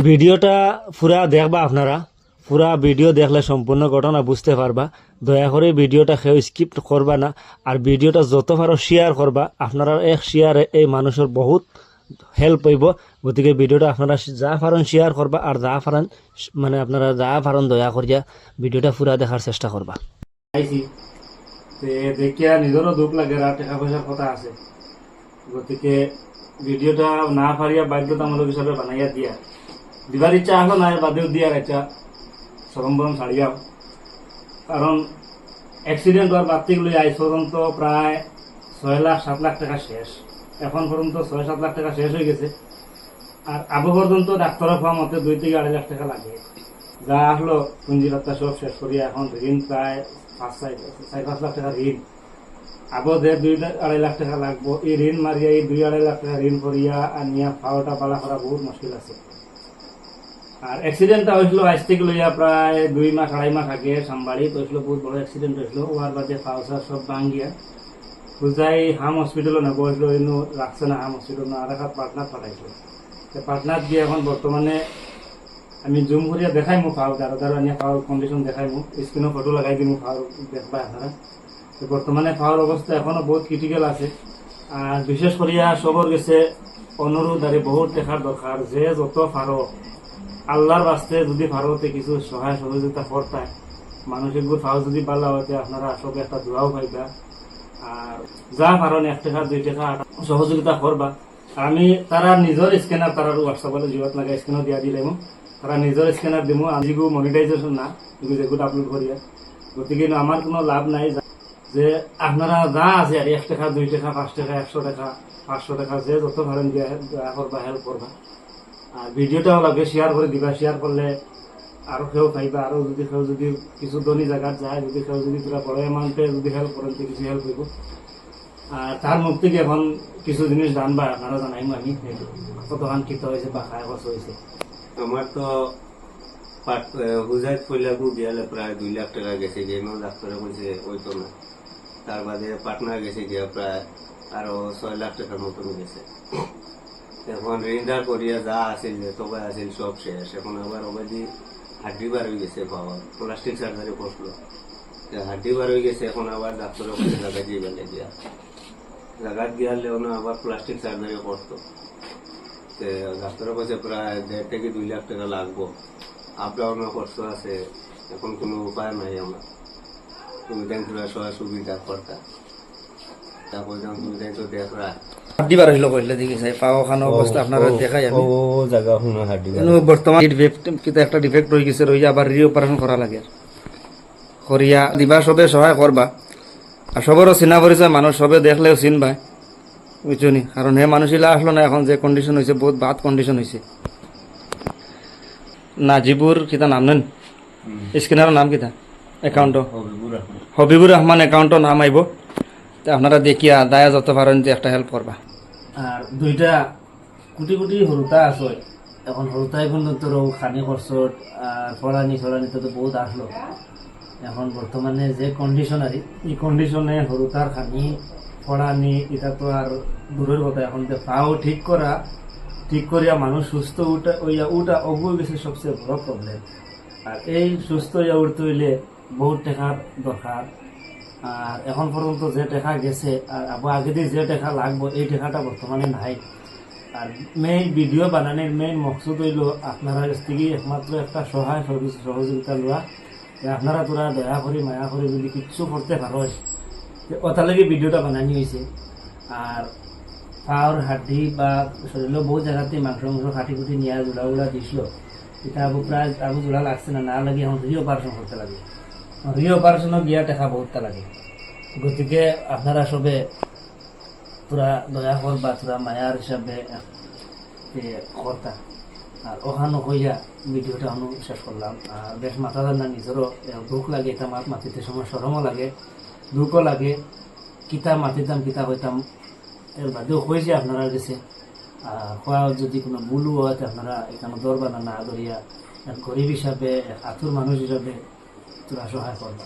ভিডিওটা পুরা দেখবা আপনারা, পুরা ভিডিও দেখলে সম্পূর্ণ ঘটনা বুঝতে পারবা। দয়া করে ভিডিওটা কেউ স্কিপ করবা না, আর ভিডিওটা যত পারো শেয়ার করবা। আপনারা এক শেয়ারে এই মানুষের বহুত হেল্প হইব। গতিকে ভিডিওটা আপনারা যা পারেন শেয়ার করবা, আর যা পারেন মানে আপনারা যা পারেন দয়া করিয়া ভিডিওটা পুরা দেখার চেষ্টা করবা। দেখিয়া নিজেরও দুঃখ লাগে, আর টাকা পয়সার কথা আছে। গতিকে ভিডিওটা না পারিয়া বাধ্যতামূলক হিসাবে বানাইয়া দিবার ইচ্ছা আসলো না, বাদেও দিয়ার ইচ্ছা সরম বরম ছাড়িয়াও। কারণ অ্যাক্সিডেন্ট হওয়ার বাদ থেকে আজ পর্যন্ত প্রায় 6 লাখ 7 লাখ টাকা শেষ। এখন পর্যন্ত 6-7 লাখ টাকা শেষ হয়ে গেছে। আর আগে পর্যন্ত ডাক্তারের পাওয়া মতে 2 থেকে 2.5 লাখ টাকা লাগে। যা আসলো পুঁজিপাত্তা সব শেষ করিয়া এখন ঋণ প্রায় 4-5 লাখ টাকা ঋণ। আগে যে 2-2.5 লাখ টাকা লাগবো, এই ঋণ মারিয়া এই 2-2.5 লাখ টাকা ঋণ করিয়া আনিয়া পাওয়াটা পালা করা বহুত মুশকিল আছে। আর অ্যাক্সিডেন্টটা হয়েছিল আজ থেকে লইয়া প্রায় 2 মাস 2.5 মাস আগে সাম্বাড়ি হয়েছিল। বহুত বড় অ্যাক্সিডেন্ট হয়েছিল। ওয়ার বাদে পাওসা সব ভাঙ্গিয়া বুঝাই হাম হসপিটালও নেবো হয়েছিল, এনে রাখছে না হাম হসপিটাল না, আর একটা পাটনার পাঠাইছিল। পাটনার দিয়ে এখন বর্তমানে আমি জুম করিয়া দেখাই মো পাও, দাঁড়ো দাঁড়ো আনিয়া পাওয়ার কন্ডিশন দেখাই মো, স্ক্রিনও ফটো লাগাই দিই পাওয়ার দেখবা আপনারা। বর্তমানে পাওয়ার অবস্থা এখনো বহুত ক্রিটিক্যাল আছে। আর বিশেষ করিয়া সবর গেছে অনুরোধ, আর বহুত দেখার দরকার যে যত পারো আল্লাহর বাস্তে যদি ভারতে কিছু সহায় সহযোগিতা করতায়, মানুষের ভাও যদি পাল্লা হইতে আপনারা সবে একটা দোয়াও পাইবা। আর যা পারেন 1 টাকা 2 টাকা সহযোগিতা করবা। আমি তারা নিজের স্ক্যানার তারা হোয়াটসঅ্যাপে জিওত লাগা স্ক্যানার দিয়া দিলাম, তারা নিজের স্ক্যানার দিব। আজিগু মনিটাইজেশন না, যেগুলো আপলোড করিয়া। গতিকে আমার কোনো লাভ নাই যে আপনারা যা আছে আর 1 টাকা 2 টাকা 5 টাকা 100 টাকা 500 টাকা যে যত পারেন দিয়া দয়া করবা, হেল্প করবা। আর ভিডিওটাও লাগে শেয়ার করে দিবা। শেয়ার করলে আরো কেউ পাইবা। আরো যদি কেউ যদি কিছু ধনী জায়গায় যায়, যদি কেউ যদি পুরা বড় অ্যামাউন্টে যদি হেল্প করেন তো কিছু হেল্প হইব। আর তার মুখ থেকে এখন কিছু জিনিস জানবা, আপনারা জানাইম আমি কতখান কিত হয়েছে বা খায় খরচ হয়েছে। আমার তো হুজাইত পয়লাগু দিয়ালে প্রায় 2 লাখ টাকা গেছে, যে ডাক্তারে কইছে ওই তো না। তার বাদে পাটনা গেছে গিয়া প্রায় আরো 6 লাখ টাকার মতন গেছে। এখন ঋণদার করিয়া যা আছিল যে তবে আছিল সব শেষ। এখন আবার অবাধি হাড্ডি বার হয়ে গেছে, পাওয়ার প্লাস্টিক সার্জারি করলো, হাড্ডি বার হয়ে গেছে। এখন আবার ডাক্তারের কাছে জায়গা দিয়ে বেলে দিয়া জায়গা গিয়ালে আবার প্লাস্টিক সার্জারি করতো। ডাক্তারের কাছে প্রায় 1.5 থেকে 2 লাখ টাকা লাগবো। আপ ডাউনের খরচ আছে। এখন কোনো উপায় নাই আমার। তুমি দেন সবাই সুবিধা করতা, তারপর তুমি দেন তো দেখরা দিবার হইলো কইলে দেখি চাই পাও খানো অবস্থা আপনারা দেখাই আমি ও জায়গা হুনা হাড্ডি বর্তমান কিন্তু একটা ডিফেক্ট রয়ে গেছে, রইয়া আবার রি অপারেশন করা লাগে। করিয়া দিবা সবে সহায় করবা। আর সবেরও চিনা পরিচয় মানুষ, সবে দেখলেও চিনবা, বুঝছো নি? কারণ হে মানুষগুলা আসলো না, এখন যে কন্ডিশন হয়েছে বহুত বাদ কন্ডিশন হয়েছে। নাজিবুর কিতা নাম নেন, স্ক্যানারের নাম কিতা একাউন্ট হবিবুর রহমান একাউন্টও নাম আইব। আপনারা দেখিয়া দায়া যত পারেন যে একটা হেল্প করবা। আর 2টা কোটি কোটি হরুতা আছে। এখন হরুতাই পর্যন্ত খানি খরচ আর ফলানি তো বহুত আসলো। এখন বর্তমানে যে কন্ডিশন আর এই কন্ডিশনে হরুতার খানি ফলানি এটা তো আর দূরের কথা। এখন পাও ঠিক করিয়া মানুষ সুস্থ উঠা অগুল গেছে সবচেয়ে বড় প্রবলেম। আর এই সুস্থ হইয়া উঠতে হইলে বহুত টাকার দরকার। আর এখন পর্যন্ত যে টাকা গেছে আর আগে দিয়ে যে টাকা লাগবো এই টাকাটা বর্তমানে নাই। আর মেইন ভিডিও বানানোর মেইন মকসুদ হইল আপনারা কাছ থেকে একমাত্র একটা সহায় সহযোগিতা লওয়া। আপনারা তোরা দয়া করে মায়া করে যদি কিচ্ছু করতে পারো, ওটা লাগে ভিডিওটা বানানি হয়েছে। আর পাওয়ার হাড্ডি বা শরীরের বহু জায়গাতে মাংস কাটি কুটি নিয়ে জোড়া দিছিল, এটা প্রায় জোড়া লাগছে না, না লাগে এখন রি অপারেশন করতে লাগে। রি অপারেশনও গিয়া টাকা বহুতটা লাগে। গতিকে আপনারা সবে তোরা দয়া করবা, তোরা মায়ার হিসাবে কর্তা। আর ওখানো হইয়া ভিডিওটা আমি শেষ করলাম। আর বেশ মাথা দান্না, নিজেরও দুঃখ লাগে, এটা মাতিতে সময় সরমও লাগে, দুঃখও লাগে। কিতা মাতিতাম কিতা হইতাম এর বাদেও হয়েছে আপনারা গেছে। খোয়া যদি কোনো ভুলও হয় আপনারা এখানে দরবানা না ধরিয়া গরিব হিসাবে, আতুর মানুষ হিসাবে তোরা সহায় করবা।